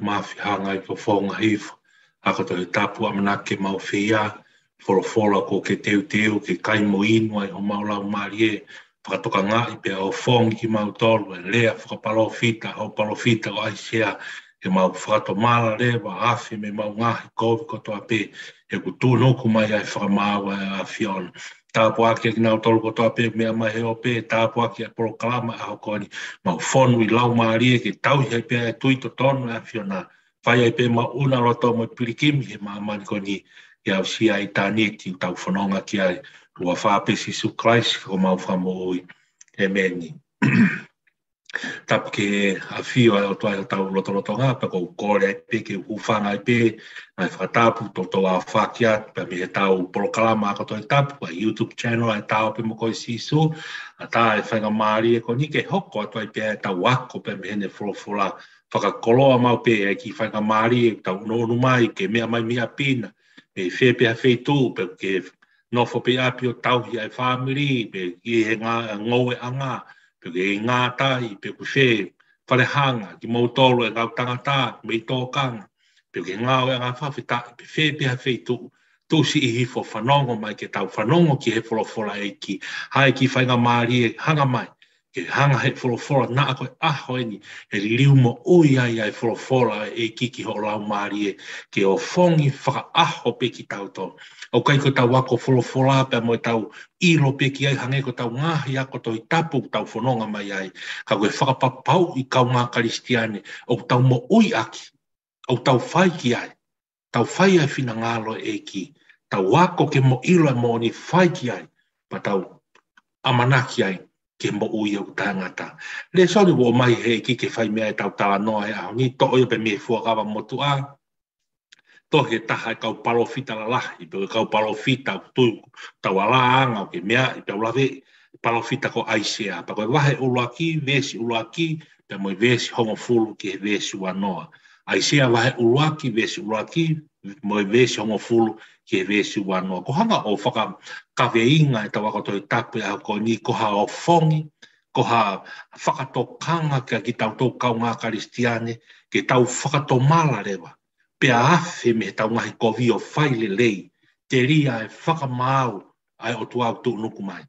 Mafi hanga I whawhonga hifa. Ako to he tapu amanake mau whia, wholofola ko ke teu ke kaimo inua I ho maulau marie, whakatoka ngai pe o whongi ki mau tolu, e lea whakapalofita, ho palofita o aisea, ke mau whakato mala lewa, awhi me mau ngahi kovi koto ape, e kutūno kumai ai whakamawa a whiona. Tāpu aki ki nau tolu koto ape mea mai he ope, tāpu aki a porokalama a hokoni, mau whonu I lau marie, ke tauhi ai pe a tui to tonu a whiona, whai ai pe ma una roto mo pirikimi he maa mani koni, ke au si ai tāneti tau whanonga ki ai, rua whāpesi su Christ ko mau whamo oi, e meni. Tapu ke a whio ai o tuai o tau roto ngā, pa kou kore ai pe, ke uwhanga ai pe, nai whakatapu, toto a whakiat, pa me he tau porokalama a koto I tapu, pa YouTube channel ai tau pe mo koi sisu, a tā e whainga maari e koni ke hoko a tuai pe ai tau wako, pa me hene wholofola, whakakoloa mau pe ai ki whainga maari e tau nonu mai, ke mea mai mea pina, me whepe a wheitu, pe ke nofo pe api o tauhi ai whamiri, pe ki he ngoe anga, pe ke ngā tai, pe ku whe, whalehanga, ki mautolo e ngau tangata, me I tōkanga, pe ke ngā oe ngā whawhita, pe whe pe a wheitu, tūsi I hifo whanongo mai ke tau whanongo ki he wholofola e ki, hai ki whainga maari e hanga mai, ke hanga he wholofola na a koe aho eni, he liu mo ui ai ai wholofola e ki ho lau maari e, ke o whongi whaka aho pe ki tau tō. O kai ko tau wako wholofola pe mo tau iro pe ki ai hange ko tau ngahi ako to I tapu tau whanonga mai ai, ka koe whakapapau I kau ngā karistiane, o tau mo ui aki, o tau whai ki ai, tau whai ai whina ngālo e ki, tau wako ke mo ilo e mo ni whai ki ai, pa tau amanaki ai, ke mo ui au tangata. Le sori wo mai he ki ke whai mea e tau tawa noa e au, ni to oio pe me fuakawa motu a, to he taha e kau palofita la lahi, pe kau palofita tu tau ala anga o ke mea I pe ulawe palofita ko aisea, pa koe wahe uluaki, vesi uluaki, pe moi vesi hongo fulu ke vesi wanoa. Aisea wahe uluaki, vesi uluaki, moi vesi hongo fulu ke vesi wanoa. Ko hanga o whaka kaweinga e tawa koto I tapu e ko ni koha o whongi, koha whakatokanga ki tau tau kau ngā karistiane, ke tau whakatomala rewa. Pe a awhi me tau ngahi kovi o whaile lei, te ria e whakamau ai o tuau tu nuku mai.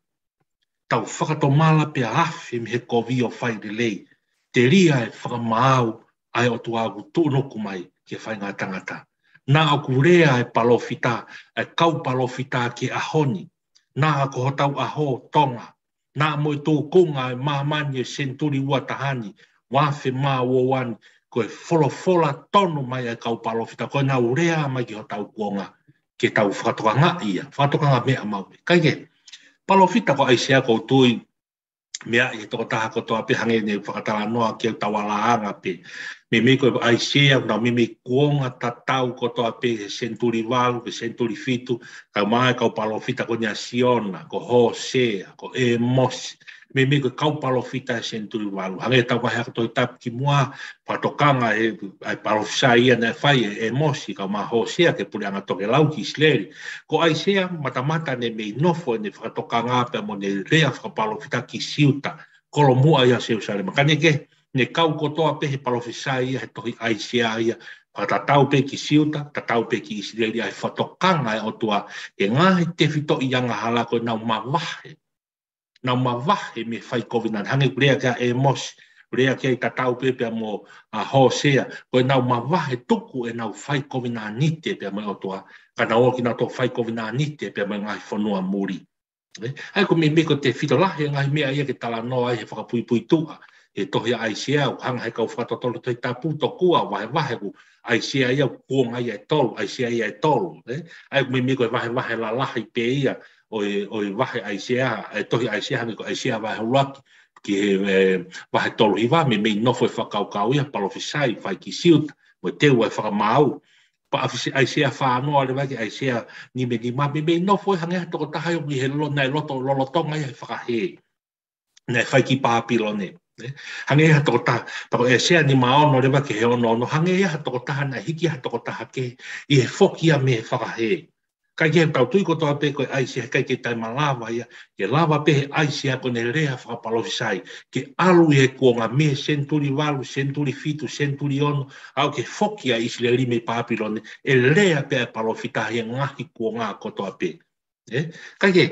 Tau whakatomala pe a awhi me he kovi o whaile lei, te ria e whakamau ai o tuau tu nuku mai ke whainga tangata. Nā o kurea e palofita, e kau palofita ke ahoni, nā o ko tau aho tonga, nā mo I tō kunga e mamani e senturi ua tahani, wāwhi mā wawani, koe wholofola tonu mai e kau palofita, koe nā urea mai ki ho tau kuonga, ke tau whakatoka ngā ia, whakatoka ngā mea mau. Kaike, palofita ko aisea kou tui, mea I toko taha kotoa pe hange ne whakatala noa ki au tawala anga pe. Me koe aisea, nā me kuonga ta tau kotoa pe he senturi walu, pe senturi fitu, kau mai kau palofita ko nia Siona, ko Hosea, ko Emos, me koe kau palofita he senturi walu. Hange tau wahe ako toi tapu ki mua, whatokanga e palofisa ia ne whai e Emos, kau ma Hosea ke pule anga toke lau ki Isleri. Ko aisea, mata ne me nofo ne whakatokanga pe mo ne rea whakapalofita ki Siuta, kolo mua ia Seusalema. Kaneke, ne kau kotoa pe he palofisa ia, he tohi aisea ia, tatau pe ki Siuta, tatau pe ki Isleri, ai whatokanga e otua, e ngahi te whito I anga hala koe nau mawahe me whai kovinan, hange kurea ka Emos, rea ke tatau pe mo a hosea ko na ma vahe tuku e na fai COVID-19 pe mo toa kana o ki na to fai COVID-19 pe mo ngai fonua muri ai ko me ko te fito la he ngai me ai ke tala no ai he whakapui pui tua e tohi ai sia o hanga he kau whakatotolo toi tapu to kua vahe ku ai sia ia kuonga ia tolu ai sia ia tolu ai ko me ko vahe la lahi pe ia o vahe ai sia e tohi ai sia ko ai sia vahe laki ki vahe tolu hiva me no foi whakaukau ia palofisai whai ki siut mo te ua whakamau pa ai sia whanoa le waki ai sia ni me no foi hanga toko taha o ki he nai loto tonga ia whakahe nai whai ki pāpilone hange ha toko taha pako e sia ni maono le waki he ono hange ha toko taha na hiki ha toko taha ke i he whokia me whakahe kai ke tau tui ko toa pe ko ai sia kai ke tai malava ia ke lava pe ai sia ko ne rea whakapalofisai ke alu e kuonga me senturi walu senturi fitu senturi ono au ke whokia Israeli me Papilone e rea pe palofita he ngahi kuonga ko toa pe kai ke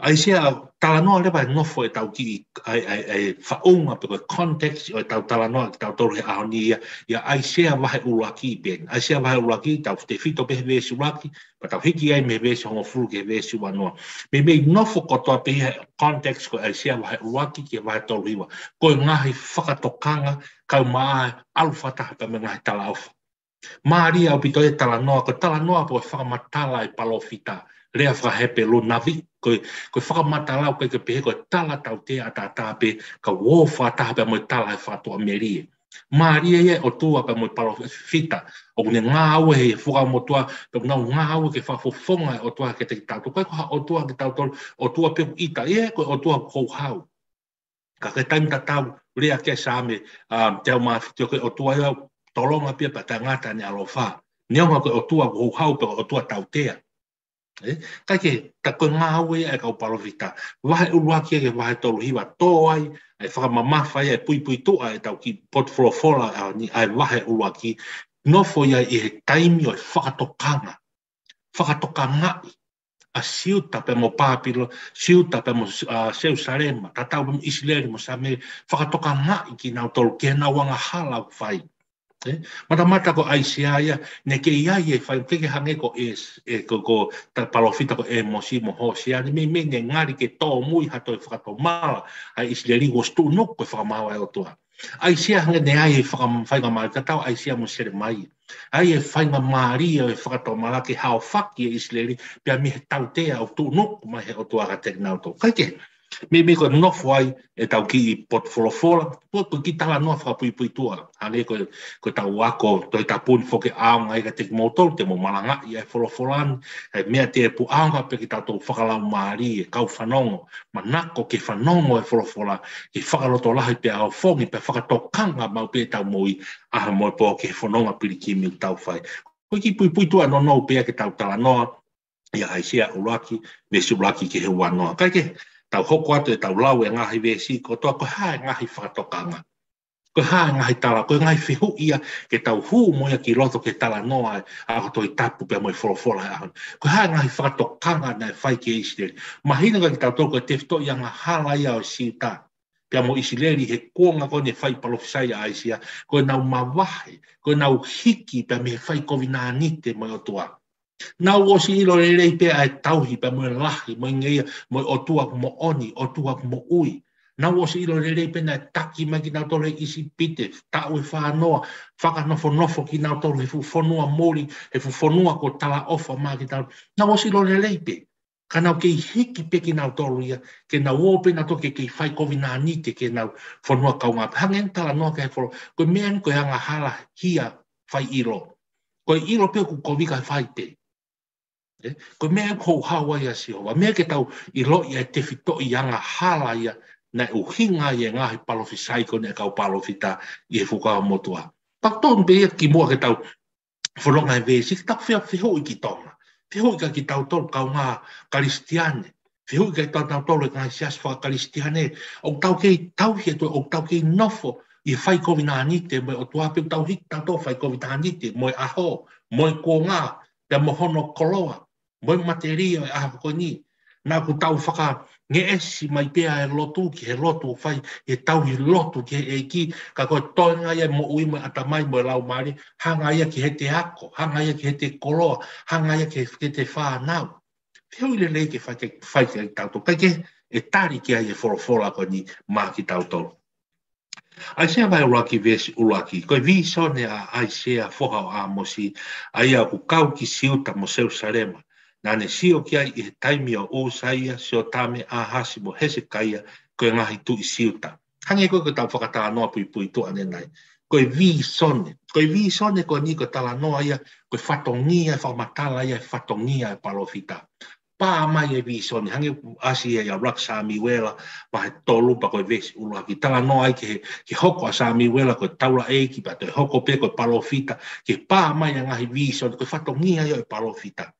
ai sia talanoa le vai nofo e tau ki ai whaunga pe ko context o tau talanoa ki tau toru he ahonia ia ai sia vahe ulaki ben ai sia vahe ulaki tau te fito pe vesi ulaki pa tau hiki ai me vesi hongo fulu ke vesi wanoa me nofo ko toa pe context ko ai sia vahe ulaki ki vahe toru iwa ko ngahi whakatokanga kau maa alufata pe me ngahi tala alfa Maria o pito e talanoa ko talanoa po whakamatala e palofita rea whahepe lo navi ko whakamatala ko ke pehe ko tala tau te atata pe ka wo whataha pe mo tala e whatu Amerie Maria e o tua pe mo palofita o ne ngā aue he whakamotua pe ngā aue ke whafofonga o tua ke te tatu ko o tua ke tau o tua pe ita ko o tua kou hau ka ke taim tatau rea ke same te o mawhitio ke o tua iau tolonga pia pa tangata ni alofa nionga ko o tua kou hau pe o tua tautea kai ke ta ko ngā aue e kau palofita wahe uruaki ke wahe tolu hiwa toai ai whakamamafa e pui tua e tau ki potfolofola ni ai wahe uruaki nofo ia i he taimi o whakatokanga a siuta pe mo Papilo siuta pe mo Jerusalema tatau pe mo Israel mo same whakatokanga i ki nau tolu ke na wanga hala whai mata ko Aisia ne ke ia e fai ke hange ko ko ta palofita ko mosi mo hosia ni me ngari ke to mui hato whakato mala ai Israeli go stu no ko whakamawa o toa Aisia hange ne ai whai ngama tatau Aisia mo sere mai ai fai ngā Maria e whakato mala ke hao whaki Israeli pia mi tau te au tu no mai he o toa ka te nau to kai ke me ko nofo ai e tau ki potfolofola ko ki tala no whakapui tua hane ko tau wako toi tapuni foke aonga i ka te motol te mo malanga i e folofolan e mea te pu aonga pe ki tau tau whakalau maari e kau whanongo manako ke whanongo e folofola ki whakaloto lahi pe au fongi pe whakatokanga mau pe tau moi aha moi po ke whanonga piri ki mi tau whai ko ki pui tua no pe ke tau tala noa ia Aisia ulaki vesi ulaki ke he wanoa kai ke tau hoko atu e tau lau e ngahi vesi ko toa ko hae ngahi whakatokanga. Ko hae ngahi tala, ko ngahi whihu ia ke tau huu moia ki roto ke tala noa a ko toi tapu pe moi wholofola e ahon. Ko hae ngahi whakatokanga na e whai ke Israeli. Mahina ka ki tau toko e tefto ia ngā hala ia o siuta. Pea mo Israeli he kuonga ko ne whai palofisai a Aisia. Ko e nau mawahe, ko e nau hiki pe me he whai COVID-19 moi o toa. Nau o si ilo le rei pe ai tauhi pe mo lahi mo ngeia mo o tua mo oni o tua mo ui nau o si ilo le rei pe na taki mai ki nau tole isi pite tau e whanoa whaka nofo ki nau tole fu fonua mori e fu fonua ko tala ofa ma ki tau nau o si ilo le rei pe ka nau ke hiki pe ki nau tolu ia ke nau o pe na toke ke whai COVID-19 ke nau fonua kaunga hangen tala noa ke folo ko mean ko hanga hala hia whai ilo ko ilo pe ku kovika whai te ko mea kou hawa ia si hoa, mea ke tau i lo ia te fito i anga hala ia na uhinga ia ngahi palofisai ko ne kau palofita i e whukao motua. Pakton pe ia ki mua ke tau wholonga e vesi, ki tau whiho i ki tonga, whiho i ka ki tau tolu kau ngā karistiane, whiho i ka ki tau tolu i ngā sias whaka karistiane, o tau kei tau hia tu, o tau kei nofo i whai COVID-19, mo o tuape tau hik tau tau whai COVID-19, mo aho, mo ko ngā, pe mohono koloa, moi materia a ko ni Nā ku tau whaka nge esi mai pēa e lotu ki he lotu whai, he tau hi lotu ki he eki, ka koe toenga ia mo ui mo atamai mo e lau maari, hanga ia ki he te ako, hanga ia ki he te koroa, hanga ia ki he te whānau. Whiu le lei ke whai ke tauto, kai ke e tari ki ai e whorofora ko ni mā ki tauto. Ai sea vai uraki vesi uraki, koe vi sone a ai sea whoha o a mosi, ai a ku kau ki siuta mo seu sarema. Nane sio ki ai i he taimi o usaia, sio tame a hasi mo hese kaia, koe ngahi tu i siuta. Hange koe koe tau whakatala noa pui pui tu ane nai. Koe vi sone koe ni koe tala noa ia, koe whatongia, whamatala ia, whatongia e palofita. Pa mai e vi sone, hange asi e a raksa mi wela, ma he tolu pa koe vesi uraki. Tala noa ai ke hoko a sa mi wela, koe taula eiki, pa te hoko pe koe palofita, ke pa mai a ngahi vi sone, koe whatongia ia e palofita.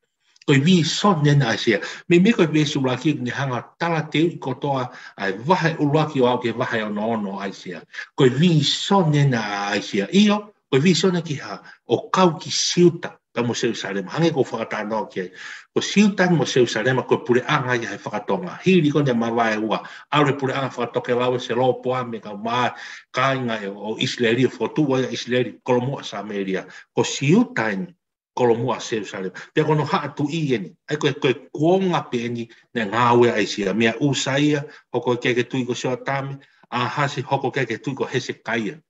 Koe vi sone na asia. Me koe vesi uraki ni hanga tala te ui kotoa ai vahe uraki o au ke vahe ono aisia. Koe vi sone na aisia. Iyo, koe vi sone ki ha o kau ki siuta ka mo seu sarema. Hange ko whakata no ki ai. Ko siuta mo seu sarema koe pure anga ia he whakatonga. Hiri ko ne mawai ua. Aure pure anga whakatoke lawe se lo poa me ka maa kainga o Isleri, fotua ia Isleri, kolomua sa Ameria. Ko siuta ni kolomua seu sarema. Pea kono haa tu i eni. Ai koe kuonga pe eni ne ngāwe aisia. Mea usaia, hoko keke tui ko seo tame, a hasi hoko keke tui ko hese kaia.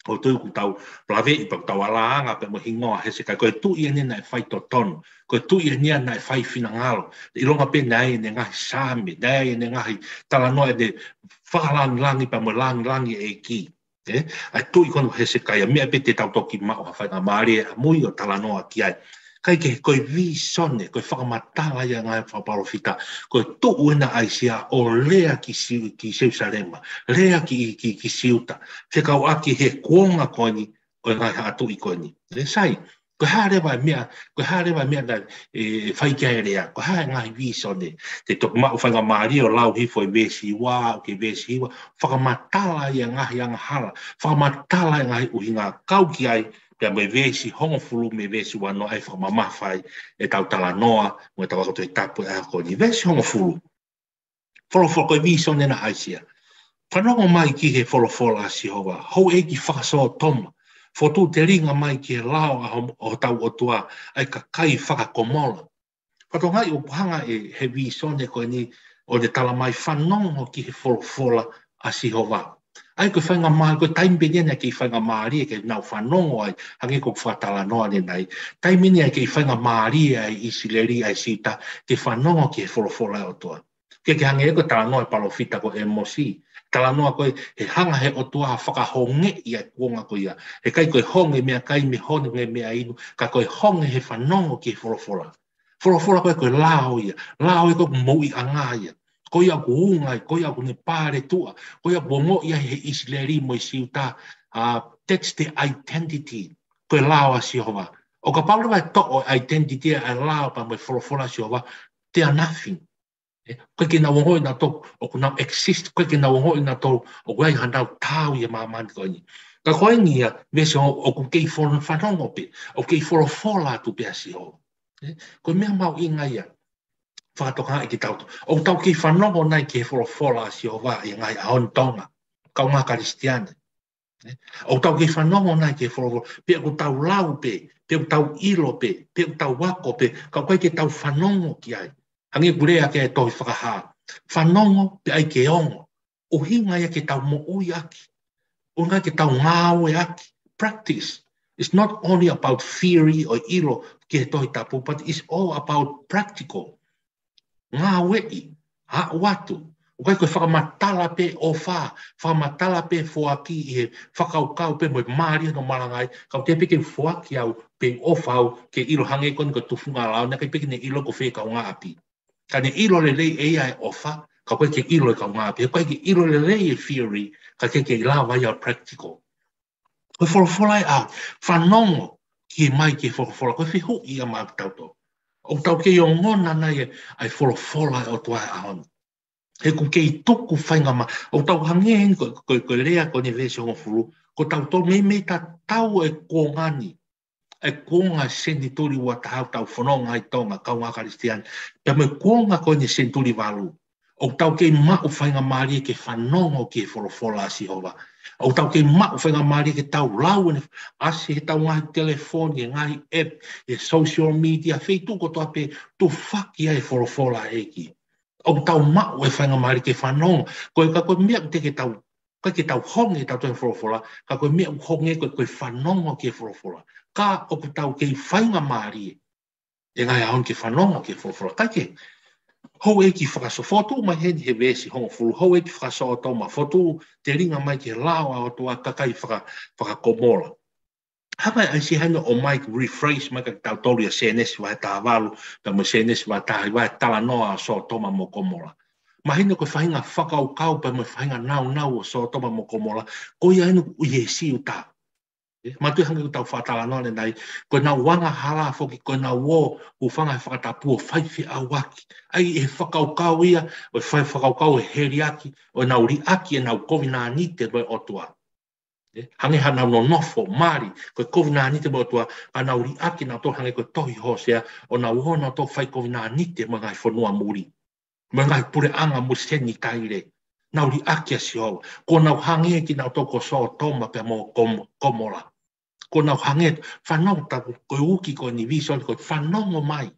O tui ku tau plave i pa tau alaanga pe mo hingoa hese kai. Koe tu i eni nai whai to tono. Koe tu i eni nai whai whina ngalo. I longa pe nai ne ngahi sami, nai ne ngahi talanoa ne whakalangi pa mo langi e ki. Ai tui kono hese kai. Mea pe te tau toki mao ha whai ngā maari e mui o talanoa ki ai. Kai ke koe vi sone, koe whakamatala ia ngai whaparofita, koe tuu ena aisia o lea ki seu sarema, lea ki siuta, whekau aki he kuonga koe ni, koe ngai hatu i koe ni. Sai, koe harewa mea na whaikia e rea, koe hae ngai vi sone, te toku mau whainga maari o lau hifo e vesi wā, o ke vesi hiwa, whakamatala ia ngai anga hala, whakamatala ia ngai uhinga kau ki ai, pea me vesi hongo fulu me vesi wano ai whakamamawhai e tau tala noa mo e tau akoto e tapu e ako ni vesi hongo fulu. Wholofolo koe viso nena aisia. Whanongo mai ki he wholofolo a Sihova. Hou e ki whakasoa toma. Fotu te ringa mai ki he lao o tau o tua ai ka kai whakakomola. Pato ngai o pahanga e he viso ne koe ni o ne tala mai whanongo ki he wholofolo a Sihova. Ai ko whainga maari, ko taimene nei ki whainga maari e ke nau whanongo ai, hangi ko whatala noa ne nei. Taimene ai ki whainga maari ai Isileri ai sita, ke whanongo ki he wholofora o toa. Ke hangi e ko tala noa e palofita ko emosi. Tala noa koe he hanga he o toa whakahonge i ai kuonga ko ia. He kai koe honge mea kai me honge mea inu, ka koe honge he whanongo ki he wholofora. Wholofora koe koe lao ia, lao e koe moui anga ia. Ko ia ku ungai, ko ia ku ne pare tua, ko ia bongo ia he Isileri mo i siuta, that's the identity, ko e lao a Sihova. O ka paura vai to o identity a lao pa mo i wholofora Sihova, they are nothing. Koe ke na wongo i na tau, o ku nau exist, koe ke na wongo i na tau, o ku ai handau tau i a mamani koe ni. Ka koe ni a, vese o ku kei whanongo pe, o kei wholofora tu pe a Sihova. Koe mea mau inga ia. Whakatoka i ki tautu. O tau ki whanongo nei ki he wholofora a Sihova i ngai aon tonga. Kau ngā karistiane. O tau ki whanongo nei ki he wholofora. Pea ku tau lau pe, pea ku tau ilo pe, pea ku tau wako pe, kau koe ke tau whanongo ki ai. Hangi kurea ke e tohi whakaha. Whanongo pe ai ke ongo. O hinga ia ke tau mo ui aki. O ngai ke tau ngāwe aki. Practice. It's not only about theory or ilo ki he tohi tapu, but it's all about practical. Ngā wei, ha watu. O kai koe whakamatala pe o wha, whakamatala pe fuaki i he whakaukau pe moi maari no marangai, kau te peke fuaki au pe o whau ke ilo hange koni ko tufunga lao, na kai peke ne ilo ko whekau ngā api. Ka ne ilo le lei e ai o wha, ka koe ke ilo e kau ngā api. Koe ke ilo le lei e theory, ka ke la vai au practical. Koe wholofolai au, whanongo ki mai ke wholofolai, koe whihu i a maa tauto. O tau ke o ngona nei ai wholofola o tua ahon. He ku kei tuku whainga ma. O tau hangehen ko rea ko ne vese hongo furu. Ko tau tō me ta tau e ko ngani. e konga senturi wa tau tau whanonga i tonga kaunga Karistian, pe me konga ko ni senturi walu. O tau ke mau whainga maari ke whanongo ke wholofola si hova. O tau ke mau whainga maari ke tau lau asi he tau ngahi telefoni, ngahi app, e social media, whei tu ko toa pe tu whaki ai wholofola eki. O tau mau e whainga maari ke whanongo, koe ka koe mea te ke tau, koe ke tau honge tau tau wholofola, ka koe mea honge koe whanongo ke wholofola. Ka o ku tau ke whainga maari e ngai aon ke whanongo ke wholofola. Kai ke, hou e ki whakaso fotu mai he he vesi hongo fulu, hou e ki whakaso o tau ma fotu, te ringa mai ke lawa o tua kakai whakakomola. Hawai ai si hana o mai rephrase mai ka tau tori a CNS vai tā walu, ka mo CNS vai tā vai tala noa so toma mo komola. Ma hina ko whainga whakau kau pa mo whainga nau o so toma mo komola, ko ia hinu uye si uta. Ma tu hanga tau whatala noa nei, ko nā wanga hala foki, ko nā wō u whanga whakatapua whaiwhi a waki. Ai e whakau kau ia, o whai whakau kau e heri aki, o nā uri aki e nā kovi nā nite mai otua. Hange hana no nofo, mari, ko kovi nā nite mai otua, a nā uri aki nā tō hange ko tohi hosea, o nā uho nā tō whai kovi nā nite mai ngai whanua muri. Mai ngai pure anga mo seni kaire. Nā uri aki a si hou. Ko nā hange ki nā tō ko so toma pe mo komola. Ko nau hanget, whanau taku, koe uki koe ni vision, koe whanongo mai.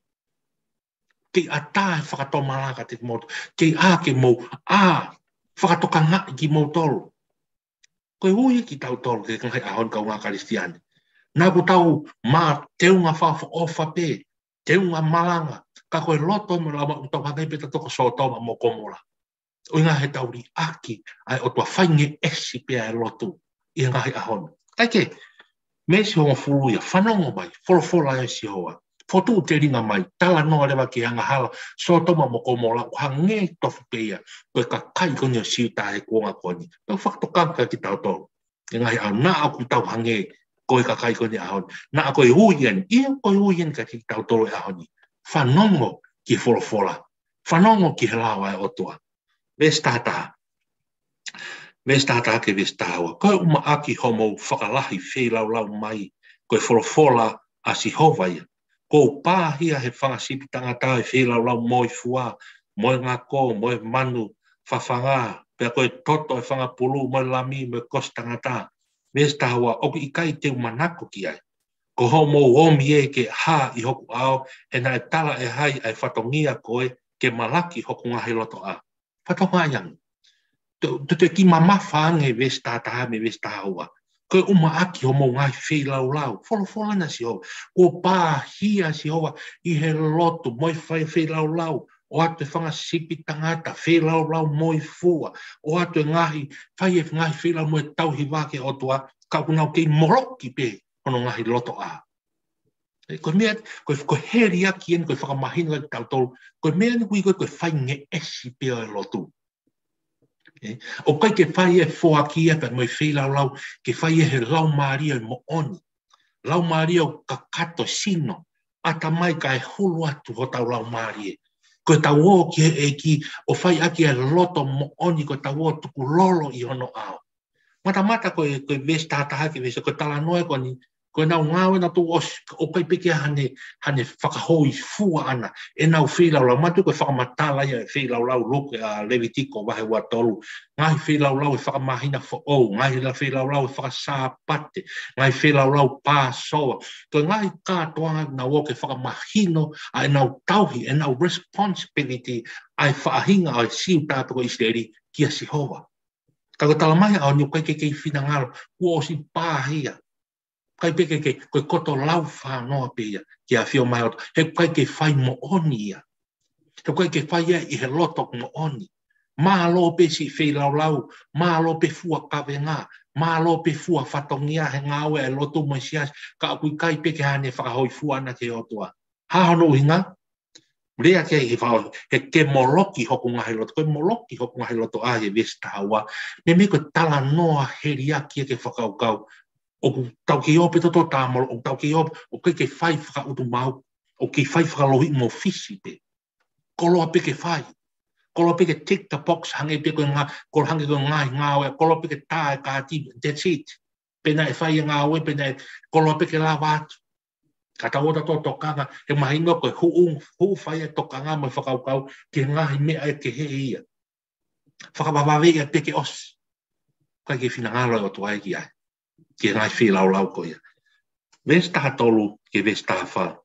Kei a tā e whakatomalaka te moto, kei a ke mou, whakatoka ngā ki mou tolu. Koe ui ki tau tolu, ke ngai ahon kau ngā Karistiane. Nā ku tau mā teunga whawha ofa pē, teunga malanga, ka koe loto mo lama utau hangai peta toko so toma mo komola. O ngā he tauri aki, ai o tua whainge esi pēa e lotu, i ngai ahon. Kai me si honga fulu ia, whanongo mai, wholofola e si hoa. Fotu te ringa mai, tala noa rewa ki hanga hala, so toma mo komola, o hange tofu peia, koe ka kai koni o siuta e kuonga koni. Pau whakatokanga ki tau tolu. E ngai au, nā aku tau hange, koe ka kai koni ahoni. Nā koe huien, ia koe huien ka ki tau tolu e ahoni. Whanongo ki wholofola. Whanongo ki he lawa e otua. Vestata. Vestata ke vestawa. Koe uma aki homo whakalahi whelau mai, koe wholofola a si hovaia. Ko pāhia he whangasipi tangata e whelau moi fua, moi ngako, moi manu, whawhanga, pia koe toto e whangapulu, moi lami, moi kos tangata. Vestawa, oku ikai te umanako ki ai. Ko homo omi e ke ha i hoku ao, e nai tala e hai ai whatongia koe ke malaki hoku ngahi loto a. Whatonga yang. Te ki mamafa ange vestata me vestawa. Koe uma aki homo ngai whelau. Wholofola na si hoa. Ko pāhia si hoa i he loto moi whai whelau. O atu e whangasipi tangata whelau moi fua. O atu e ngahi whai e ngahi whelau moi tauhi wake o tua. Ka unau kei moroki pe ono ngahi loto a. Koe mea, koe heri aki en koe whakamahina ki tau tolu. Koe mea ni koe whai nge esi pe o lotu. O kai ke whai e whoakia pe moi whelau, ke whai e he lau maria mo oni. Lau maria o kakato sino, ata mai ka e hulu atu ho tau lau maria. Koe tau o ki o whai aki e loto mo oni, koe tau o tuku lolo i hono ao. Mata koe vestata ke vese, koe tala noe koe ni, koe nau ngawe na tu o kai peke hane whakahoi fua ana, e nau whelau, matu koe whakamatala ia e whelau luke a Levitiko wahe ua tolu, ngai whelau e whakamahina whaou, ngai whelau e whakasāpate, ngai whelau pāsoa, koe ngai kātoanga na woke whakamahino, a e nau tauhi, e nau responsibility, ai whaahinga ai siu tātoko Israeli kia Sihova. Kako talamai au ni kai kei whina kua o si pāhia. Kai peke koe koto lau whanoa pia ki a whio mai oto. He kai ke whai mo oni ia. He kai ke whai ia i he loto mo oni. Mā lo pe si whelau, mā lo pe fua kawe ngā, mā lo pe fua whatongia he ngāwe e loto mo sias, ka akui kai peke hane whakahoi fua ana ke otoa. Hāhono hinga, rea ke he whao, he ke moloki hoku ngahi loto, koe moloki hoku ngahi loto a he vesta hawa, me koe tala noa heriaki e ke whakaukau, o tau ki ope toto tāmolo, o tau ki ope, o kai ke whai whakautu mau, o ki whai whakalohi mo fisi pe. Koloa pe ke whai. Koloa pe ke tick the box, hange pe koe ngā, kolo hange koe ngāwe, koloa pe ke tāe kāti, that's it. Pena e whai ngāwe, pena e koloa pe ke la wātu. Ka tau ota tō tokanga, he mahinga koe hu whai e tokanga mai whakaukau, ke ngahi mea e ke he ia. Whakawawawe ia peke os. Kai ke whina ngalo o tuai ki ai. Ke ngai whi lau ko ia. Vesta tolu ke vesta wha.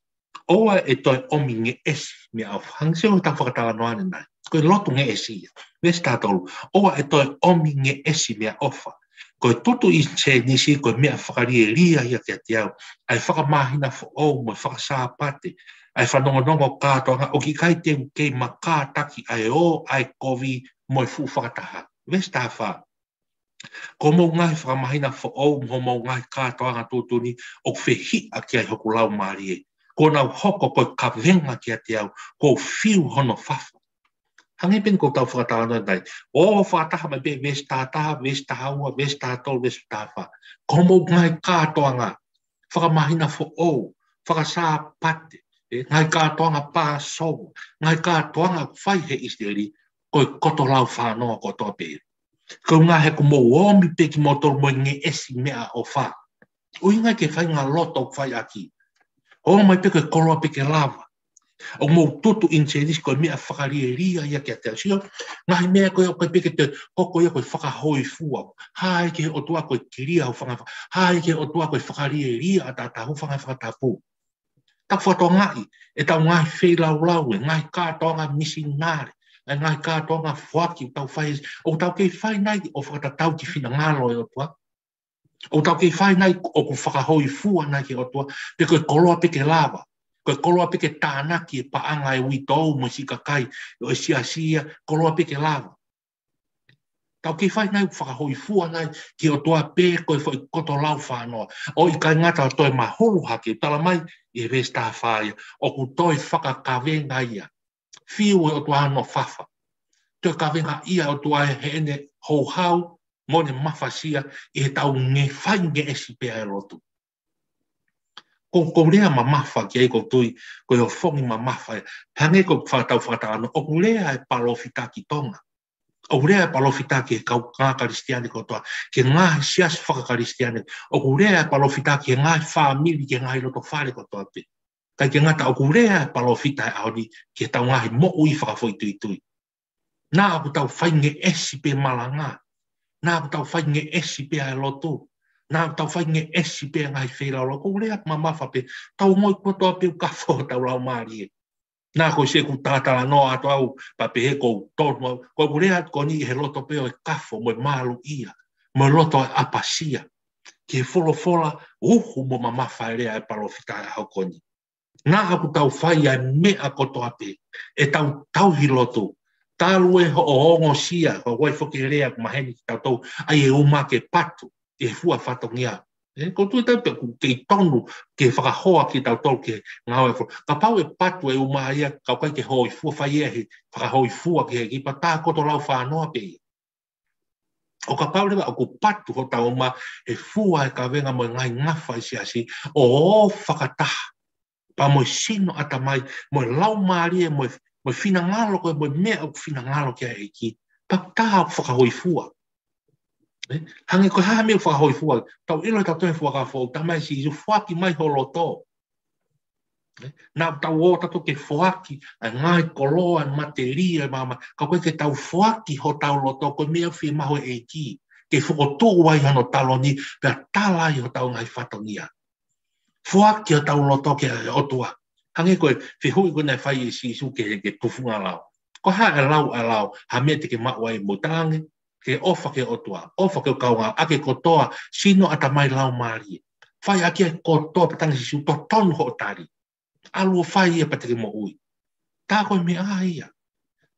Oa e toi omi nge esi mea au. Hang se o tau whakatawa noane nai. Koe lotu nge esi ia. Vesta tolu. Oa e toi omi nge esi mea ofa. Koe tutu i se nisi koe mea whakarie ria ia ke ati au. Ai whakamahina fo o mo whakasāpate. Ai whanongonongo kātoanga o ki kai te kei maka taki ai o ai kovi mo fu whakataha. Vesta wha. Ko mo ngai whakamahina fo o mo ngai kātoanga tūtuni o whehi a ki ai hoku lau marie. Ko nau hoko koe ka venga ki ati au. Ko whiu hono whafa. Hangi pen ko tau whakatawa no dai. O whakataha mai pe vesta taha, vesta haua, vesta tol, vesta wha. Ko mo ngai kātoanga. Whakamahina fo o. Whakasā pate. Ngai kātoanga pā sou. Ngai kātoanga whai he isteri. Koe koto lau whanoa ko tō pēri. Ko ngā he ko mo omi pe ki motor mo nge esi mea o wha. O ingai ke whai ngā loto whai aki. O mai pe koe koroa pe ke lava. O mo tutu inseris koe mea whakarie ria ia ke atea sio. Ngahi mea koe o koe peke te hoko ia koe whakahoi fua. Hai ke o tua koe kiria ho whanga. Hai ke o tua koe whakarie ria a tata ho whanga whakatapu. Tak whato ngai. E tau ngai whei lau lau e ngai kātonga misi nare. E ngai kātonga whaki o tau whai. O tau kei whai nai o whakatatau ki whina ngalo e o tua. O tau kei whai nai o ku whakahoi fua nai ke o tua. Pe koe koloa peke lava. Koe koloa peke tānaki e paanga e witou mo si kakai o e sia koloa peke lava. Tau kei whai nai whakahoi fua nai ki o toa pē koe whai koto lau whanoa. O i kai ngata o toi mahoro hake tala mai i e vesta whaia. O ku toi whakakawenga ia. Whiu e o toa ano whafa. Toi kawenga ia o toa he ene houhau mo ne mawhasia i he tau nge whai nge esi pēa e rotu. Ko rea ma mafa ki eiko tui, ko e o whongi ma mafa. Hange ko whakatau whakatano, o rea e palofita ki tonga. O rea e palofita ki e kau ngā karistiane ko toa, ke ngā sias whakakaristiane. O rea e palofita ki e ngā whamili ki e ngā roto whare ko toa pe. Kai ke ngata, o rea e palofita e aoni ki e tau ngāhi mo ui whakafoi tui tui. Nā aku tau whainge esi pe malanga. Nā aku tau whainge esi pe ai lotu. Nā tau whai nge esi pēr ngai whēra ora. Ko rea ma mawha pē. Tau ngoi kua toa pēu kawho tau lau maari e. Nā ko se ku tātara no ato au pa pē he kou tōtuma. Ko rea ko ni he loto pēo e kawho mo malu ia. Mo loto e apasia. Ke wholofola uhu mo ma mawha e rea e palofita e hau koni. Nā aku tau whai ai mea kotoa pē. E tau hi loto. Tālu e ho o ongo sia. Ko wai whoki rea kumaheni ki tau tau. Ai e umake patu. E fua whatongia. Ko tui tau te kei tonu ke whakahoa ki tau tau ke ngāwe fua. Ka pau e patu e umaia, kau kai ke hoi fua whai e he whakahoi fua ki he ki pa tā koto lau whanoa pe. O ka pau lewa o ku patu ho tau ma e fua e ka venga mo ngai ngawha i siasi o whakataha. Pa mo sino ata mai, mo lau maari e mo whina ngalo koe, mo mea o whina ngalo ki a e ki. Pa tā whakahoi fua. Hangi ko haha mea whakahoi fua. Tau ilo tau toi whakafo. Ta mai si isu whaki mai holo tō. Nā tau o tato ke whaki. A ngai koloa, materia, mama. Ka koe ke tau whaki ho tau loto. Ko mea whi maho e ki. Ke whakotō wai hano talo ni. Pea talai ho tau ngai whatongia. Whaki ho tau loto ke otua. Hangi koe whihui koe nei whai e si isu ke tufunga lau. Ko ha e lau. Ha mea te ke mawai mo tangi. Ke ofa ke otua, ofa ke kaunga, ake kotoa, sino ata mai lau maari. Whai ake kotoa patangi sisu, to tonu ho tari. Alu whai e patake mo ui. Tā koe me a ia.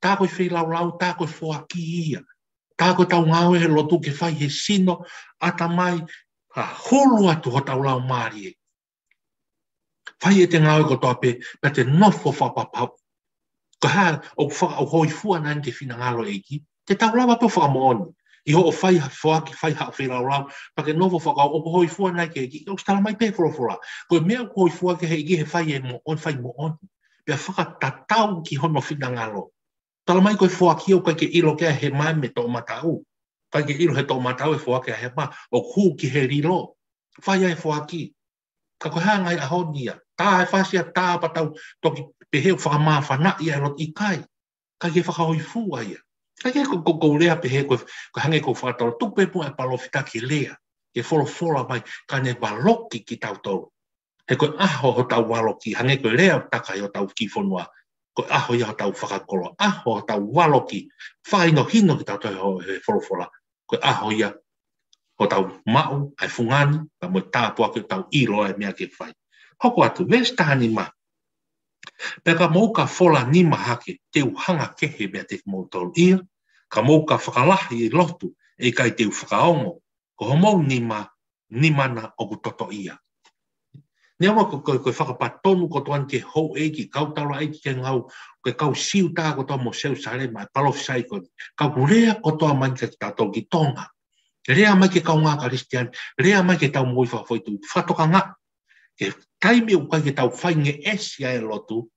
Tā koe whi lau, tā koe whoaki ia. Tā koe tau ngāwe he lotu ke whai he sino, ata mai, ha hulu atu ho tau lau maari e. Whai e te ngāwe kotoa pe, pa te nofo whapapau. Ka ha, o hoi fua nani te whina ngalo eiki, te tau lawa pe whakamooni. I ho o whai whaki, whai hao whirau rau, pa ke novo whakao, o hoi fua nai ke eki, o stala mai pe whorofora. Koe mea hoi fua ke hei he whai e mo on, whai mo on. Pea whakatatau ki hono whina ngalo. Tala mai koe whaki o kai ke ilo kea he mai me tō matau. Kai ke ilo he tō matau e whaki a he ma, o hū ki he rilo. Whai ai whaki. Ka koe hā ngai ahonia, tā e whasia tā patau toki peheo whakamāwhana ia rot I kai. Kai ke whakahoi fua ia. Kai ke ko lea pehe ko hange ko whakatoro. Tupe po e palofita ki lea. Ke wholofola mai ka ne waloki ki tau toro. He koe aho ho tau waloki. Hange koe lea takai o tau kifonua. Koe aho ia ho tau whakakolo. Aho ho tau waloki. Whaino hino ki tau tau he wholofola. Koe aho ia ho tau mau ai fungani. Ka mo tāpua ke tau iro e mea ke whai. Hoko atu, vestani ma. Peka mou ka fola nima hake, te uhanga kehe mea te moutoru ia, ka mou ka whakalahi I lotu, e kai te whakaongo, ko homou nima na oku toto ia. Nea wa koe whakapatonu ko tuan ke hou eiki, kautala eiki ke ngau, koe kau siu tā ko toa mo seu sare mai, palofisai ko, kau rea ko toa mai ke tātou ki tonga, rea mai ke kau ngā karistiani, rea mai ke tau moi whakawhaitu, whatoka ngā, ke taimi o kai ke tau whainge esi ai lotu,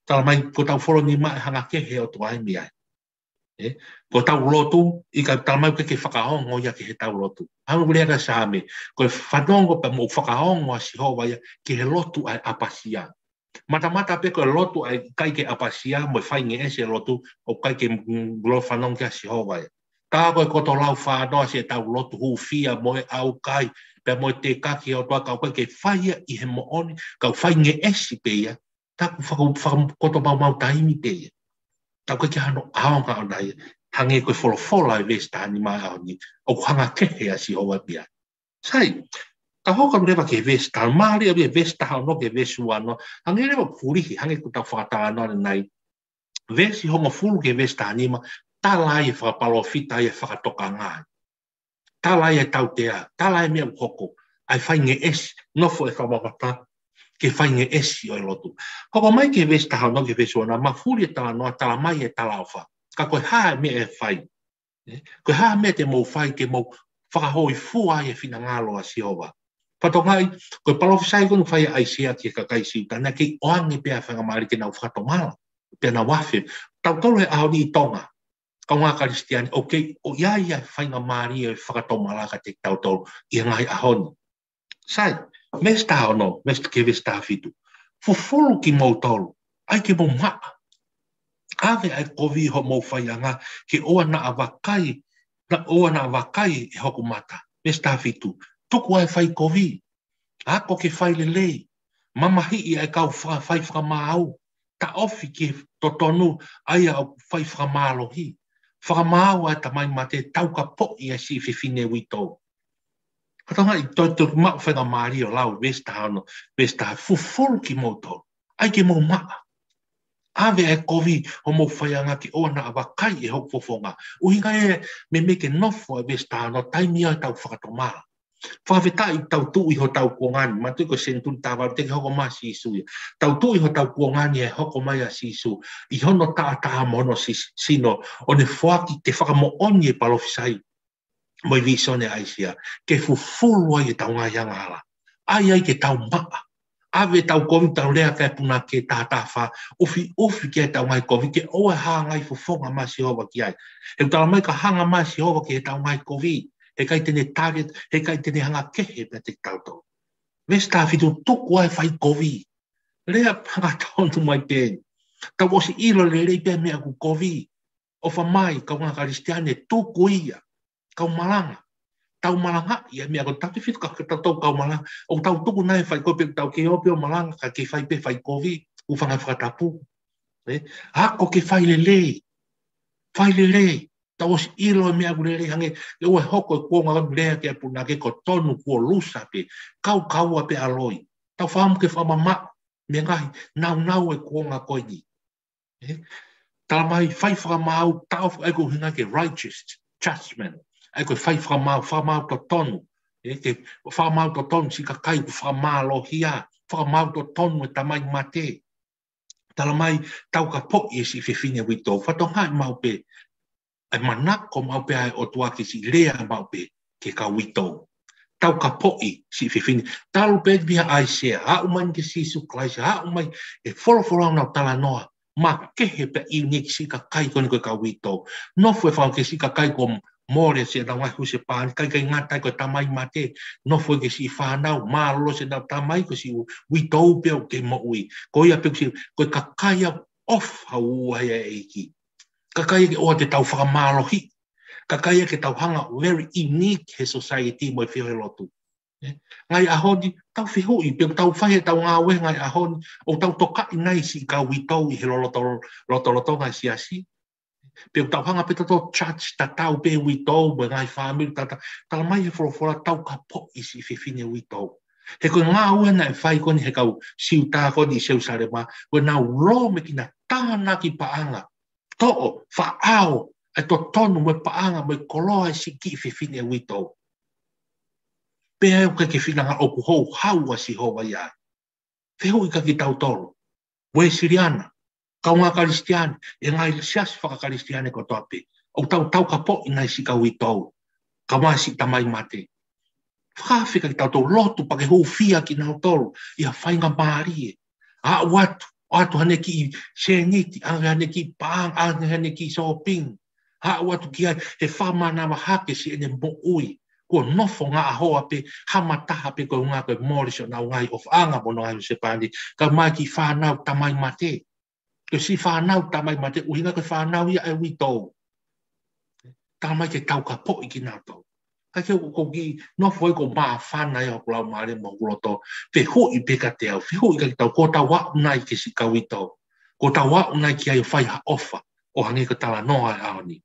tala mai ko tau whoro ni mai hanga kehe o tu aimi ai. Ko tau lotu, I ka tala mai ke whakaongo ia ke he tau lotu. Hangu rea ka sāme, ko whanongo pa mo whakaongo a sihowa ia ke he lotu ai apasia. Mata pe ko lotu ai kai ke apasia, mo whainge esi ai lotu, o kai ke whanongo ke a sihowa ia. Tā koe koto lau whānoa se tau lotu hufia mo e au kai, pe mo te kaki o toa kau koe ke whaia I he mooni, kau whainge esi pe ia, taku whakakoto mau taimi pe ia. Tau koe ke hano aonga o nai, hange koe wholofola I vestani mai au ni, o hanga kehe a si hoa pia. Sai, ka hoka mrewa ke vestani, maari a vestani no ke vesuano, hange rewa purihi, hange ko tau whakatana nai, vesi honga fulu ke vestani ma, tālai e whakapalofita e whakatoka ngai. Tālai e tau tea, tālai mea ukoko, ai whainge esi, nofo e whamawata, ke whainge esi o lotu. Koko mai ke vestaha no ke vesuana, ma furi e tala noa, tala mai e tala ofa. Ka koe haa mea e whai. Koe haa mea te mou whai, ke mou whakahoi fua e whina ngalo a siova. Pato ngai, koe palofisai konu whai ai sea ki ka kai siuta, na kei oange pia whangamari ke nau whatomala, pia na wafe. Tau tolo e aoni I tonga. Kau ngā karistiani, okay, o ia whainga maari e whakatomala ka te tautoro I ngai ahoni. Sai, mesta ono, mesta ke vesta fitu. Fufolo ki mautoro, ai ke mo maa. Ave ai kovi ho mo whaianga, ke oa na awakai e hoku mata. Mesta fitu, tuku ai whai kovi. Ako ke whai lelei. Mamahi I ai kau whai whakamāau. Ta ofi ke totonu ai au whai whakamālohi. Whakamāu ai tamai mate tau ka po I a si whiwhine wito. Katonga I toi maa whenga maari o lau vesta hano, vesta fufuru ki moto. Ai ke mo maa. Ave e kovi ho mo whaianga ki oa na awakai e hok fofonga. Uhinga e me meke nofo e vesta hano, taimi ai tau whakatomara. Whawheta I tau tui ho tau kuongani, ma tui ko sentun tawa, te ke hoko maa sisu ia. Tau tui ho tau kuongani e hoko mai a sisu, I hono taa mono sino, o ne whaki te whakamo oni e palofisai, moi visone aisia, ke fufulu ai e tau ngai anga hala. Ai ke tau maa. Ave tau kovi tau lea kai puna ke tātawha, ofi ke tau ngai kovi, ke oe haa ngai fufonga maa si hova ki ai. He tala mai ka hanga maa si hova ki he tau ngai kovi, he kai tene target, he kai tene hanga kehe me te tauto. Vesta fitu tuku ai whai kovi. Lea panga taonu mai tēni. Tau osi ilo le rei pia mea ku kovi. Ofa mai, kau ngā karistiane, tuku ia. Kau malanga. Tau malanga, ia mea ko tau fitu ka tau kau malanga. O tau tuku nai whai kopi, tau ke opi o malanga, ka ke whai pe whai kovi, u whanga whakatapu. Hako ke whai le rei. Whai le rei. Tau osi ilo e mea kure rei hange, e ue hoko e kuonga lea ke apuna ke ko tonu kua lusa pe, kau kaua pe aloi. Tau whamu ke whamama, mea ngahi, nau e kuonga koe ni. Tala mai, whai whakamau, tau e ko hinga ke righteous judgment, e ko whai whakamau to tonu, ke whakamau to tonu, si ka kai ku whakamalo hia, whakamau to tonu e tamai mate. Tala mai, tau ka po i si whiwhine wito, whatongai mau pe, ai manako mau pe ai o tuake si lea mau pe ke ka wito. Tau ka po'i si whiwhine. Talu pe via ai sea. Ha umai ke sisu klaisa. Ha umai e whorofora nau tala noa. Ma kehe pe i nek si ka kai kone koe ka wito. Nofu e whao ke si ka kai ko More se na wai se pa kai ngata ko tamai mate no foi ke si fa na malo se na tamai ko si wi to pe ke mo ui ko ia pe si ko kakaya off hau ai iki kakaya ke o te tau fa malo hi kakaya ke tau hanga very unique he society mo fi lotu ngai ahoni tau fi hu i pe tau fa he tau nga we ngai ahoni o tau toka ngai si ka wi to i he loto ngai si asi pe tau hanga pe to church ta tau pe wi to be ngai family ta mai for tau ka po i si fi fine wi to he ko nga u na fai ko ni he ka si ta ko ni se usare ma ko na ro me kina tana ki paanga to fa ao e to tonu me paanga me koloa si ki fi fine wi to pe o ke fina nga o ho hau si ho wa ya fe ho ka ki tau tolo we siriana kaunga karistian e ngai sias whaka karistiane ko tope o tau ka po ngai si ka witau ka mai si tamai mate whawhika ki tau tau lotu pa ke hou fia ki nau tolu ia whainga maari a watu hane ki seniti anga hane ki paang anga hane ki shopping a watu ki ai he whamana wahake si ene mo ui ko nofo ngā ahoa pe hamataha pe ko ngā koe morisho nau ngai of anga mono ngai se pandi ka mai ki whanau tamai mate ke si whanau tamai mate uhinga ke whanau ia e wito tamai ke tau ka po i ki nau tau ka ke ko ki nofo i ko maa whanai o kulau maare mo kuloto pe hui pe ka te au pe hui ka ki tau ko tau wa unai ke si ka wito ko tau wa unai ki ai whai ha ofa o hangi ka tala noa e aoni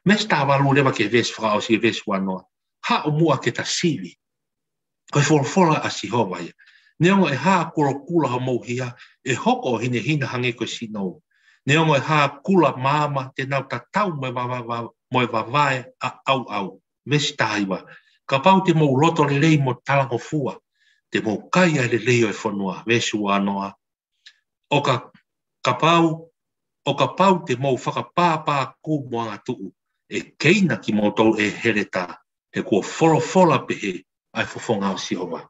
mes tā walu rewa ke ves whakao si ves wanoa ha o mua ke ta siwi. Koe whora a si hoa ia. Neongo e haa kula ha mouhia e hoko hine hina hange koe si nou. Neongo e haa kula maama te nau ta tau moe wawae a au. Mesi tāiwa. Ka pau te mou loto le lei mo talango fua. Te mou kaia le lei o e whanua. Vesu wanoa. O ka pau te mou whakapāpā kū moanga tuu. E keina ki mou tau e hereta. E kua whora pehe ai whawhonga o sihowa.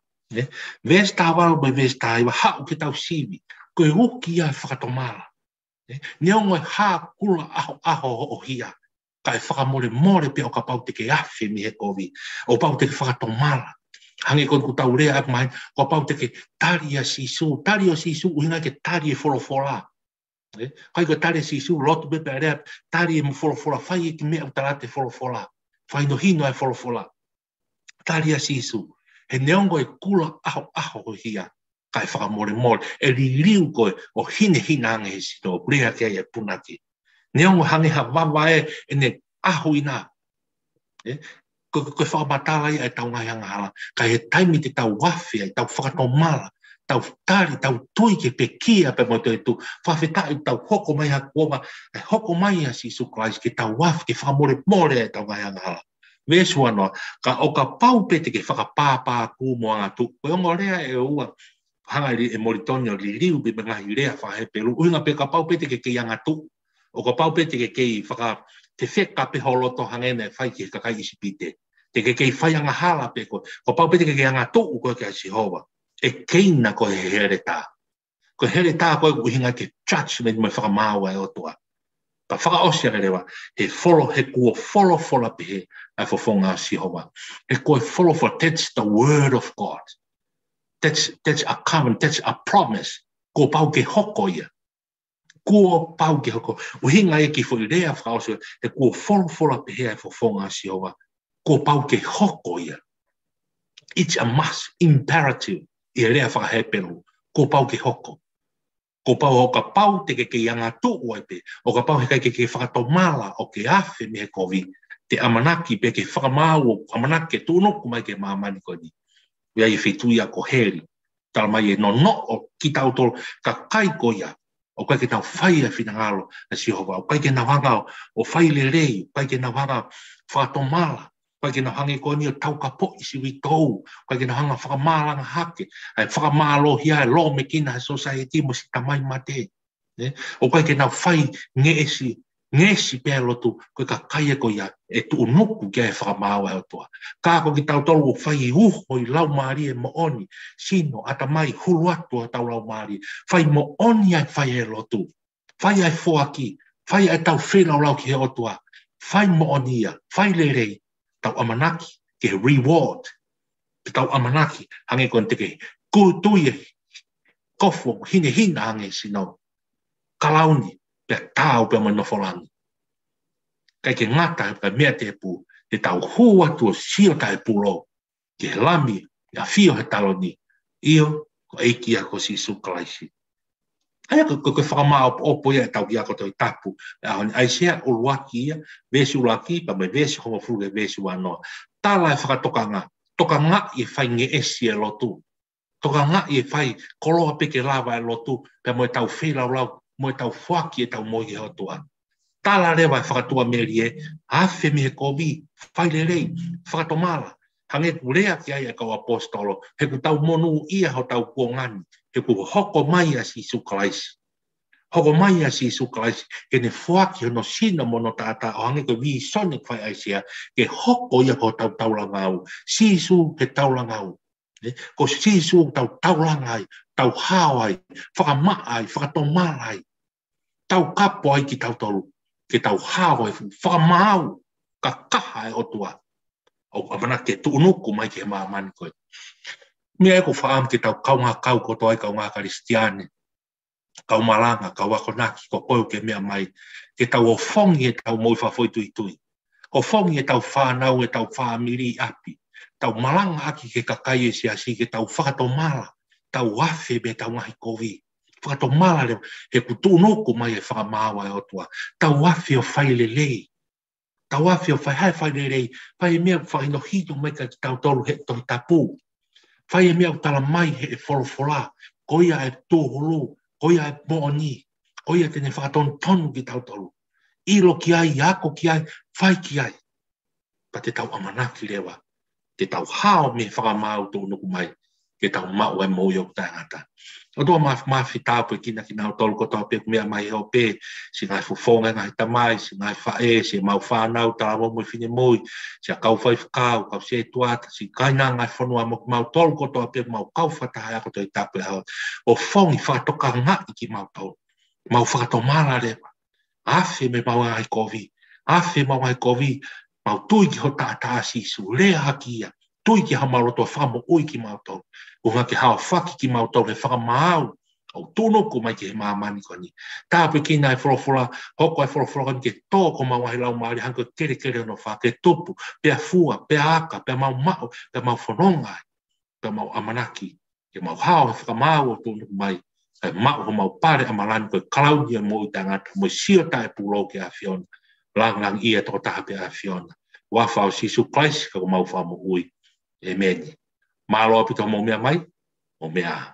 Ves tāwaro mai ves tāiwa hau ke tau siwi. Koe uki ai whakatomara. Neongo e hā kula aho o hia. Kai whakamore pe o ka pau te ke awhi mi he kovi. O pau te ke whakatomara. Hange kon ku tau rea ak mai. O pau te ke tari a sisu. Tari o sisu uhinga ke tari e whora. Kai ko tari a sisu lotu bepe a rea. Tari e mo whora. Whai e ki mea utarate whora. Whai no hino e whora. Tari a sisu. He neongo e kula aho o hia. Kai whakamore. E ririu koe o hine ange he sino. Rea ke ai e punaki. Neongo hange ha wawae e ne aho ina. Koe whakamatala ia e tau ngai hangala. Kai he taimi te tau wawhia, tau whakatomala. Tau tari, tau tui ke pe kia pe mo te tu. Whawhetai tau hoko mai ha kuoma. E hoko mai a sisu Christ ke tau waf ke whakamore e tau ngai hangala. Vesu anoa, o ka pau pete ke whakapāpā kū moanga tu. Koe ongo rea e ua, hangari e moritonio li riu be ngahi rea whahe peru. Uinga pe ka pau pete ke anga tu. O ka pau pete ke kei te wheka pe holoto hangene whai ki kakai isipite. Te ke kei whai anga hala pe koe. Ko pau pete ke anga tu koe ke a Sihova. E keina koe he here tā. Koe here tā koe uhinga ke judgment mai whakamāua e otua. Pa whakaosia rewa, he kua wholo pehe ai whawhonga Sihova. He koe wholo, that's the word of God. That's a covenant, that's a promise. Ko pau ke hoko ia. Ko pau ke hoko. Uhinga e ki whoi rea whakaosia, he kua wholo pehe ai whawhonga Sihova. Ko pau ke hoko ia. It's a must, imperative. I rea whakahe peru. Ko pau ke hoko. Ko pau o ka pau te ke anga tuu ai pe. O ka pau he kai ke whakatomala o ke awhi me he kovi. Te amanaki pe ke whakamau o amanaki ke tūnoku mai ke maamani koe ni. Ia i whituia ko heri. Tala mai e no o ki tau tolo ka kai ko ia. O kai ke tau whai a whinangalo a Sihova. O kai ke na wanga o whai le rei. O kai ke na wanga whakatomala. Kai ke na hange koe ni o tau ka po isi witou. Kai ke na hanga whakamalanga hake. Ai whakamalo hia e lo me kina society mo si tamai mate. O kai ke na whai ngesi pēr lotu koe ka kaia koe ia e tu unuku kia e whakamao e otoa. Kā ko ki tau tolu o whai uho i lau maari e mo oni. Sino ata mai hulu atu a tau lau maari. Whai mo oni ai whai e lotu. Whai ai whoaki. Whai ai tau whenau lau ki he otoa. fai moonia, fai lerei, tau amanaki, ke reward, ke tau amanaki, hange kon te ke, kutuie, kofo, hine hange sino, kalauni, pe tau pe manofolangi. Kai ke ngata, ka mea te pu, te tau hua tua sio tai pulo, ke lami, ya fio he taloni, io, ko eiki a ko si sukalaisi. Aia ko whakamā o poia e tau ki ako toi tapu. Ai sea o luaki ia, vesi ulaki, pa me vesi hongo fuge vesi wanoa. Tala e whakatokanga, tokanga i whai nge esi e lotu. Tokanga i whai koloa peke lava e lotu, pe mo e tau whilau lau, mo e tau whaki e tau mohi heo tua. Tala rewa e whakatua meri e, awhi me he kovi, whai le rei, whakatomala. Hange ku rea ki ai e kau apostolo, he ku tau monu ia ho tau kuongani, he ku hoko mai a si sukalaisi. Hoko mai a si sukalaisi, ke ne whuaki no sina mono tata, o hange ko vi sonic whai aisia, ke hoko ia ko tau taulangau, sisu ke taulangau. Ko sisu tau taulangai, tau hawai, whakamaai, whakatomalai, tau kapo ai ki tau tolu, ke tau hawai, whakamau, ka kaha e otua. O amana ke tuunuku mai ke maamani koe. Mea ko whaam ke tau kaunga kau ko toi kaunga karistiane. Kau malanga, kau wakonaki, ko koe ke mea mai. Ke tau o fongi e tau moi whafoi tui tui. O fongi e tau whanau e tau whaamiri api. Tau malanga aki ke kakai e si asi ke tau whakatomala. Tau wafe me tau ngahi kovi. Whakatomala leo, he ku tuunuku mai e whakamawa e otua. Tau wafe o whaile lei. Tau afi o whai whai rei, whai mea whai no hito mai ka tau tolu he tohi tapu. Whai mea tala mai he e wholofola, koia e tōholo, koia e mooni, koia tene whakaton tonu ki tau tolu. Iro ki ai, ako ki ai, whai ki ai. Pa te tau amanaki rewa, te tau hao me whakamau tō nuku mai, ke tau mau e mōi o tāngata. O tō mawhi tāpu e kina ki nau tolu ko tō peku mea mai heo pē, si ngai fufonga ngai tamai, si ngai whae, si mau whanau tā mo mui whine mui, si a kau whai whakau, kau se tuata, si kaina ngai whanua mo mau tolu ko tō peku mau kau whataha ako tō i tāpu e hao. O whongi whakatoka ngai ki mau tolu, mau whakatomala rewa. Awhi me mau ngai kovi, awhi mau ngai kovi, mau tui ki ho tātā sisu, lea haki ia, tui ki ha maroto whamo ui ki mau tolu. O ngake hao whaki ki mau tau he whakamau, au tūnoku mai ki he maamani koni. Tāpe ki nai whorofora, hoko ai whorofora koni ke tōko mau ahi lau maari, hanko kere kere no wha, ke tupu, pea fua, pea aka, pea mau mao, pea mau whanongai, pea mau amanaki, ke mau hao he whakamau o tūnoku mai, e mau ho mau pare amalani koe Claudia mo i tangata, mo sio tae pūlo ke a Fiona, lang ia tō taha pe a Fiona. Wafa o sisu Christ, ka mau wha mo ui, e meni. Malo apito mo mea mai, o mea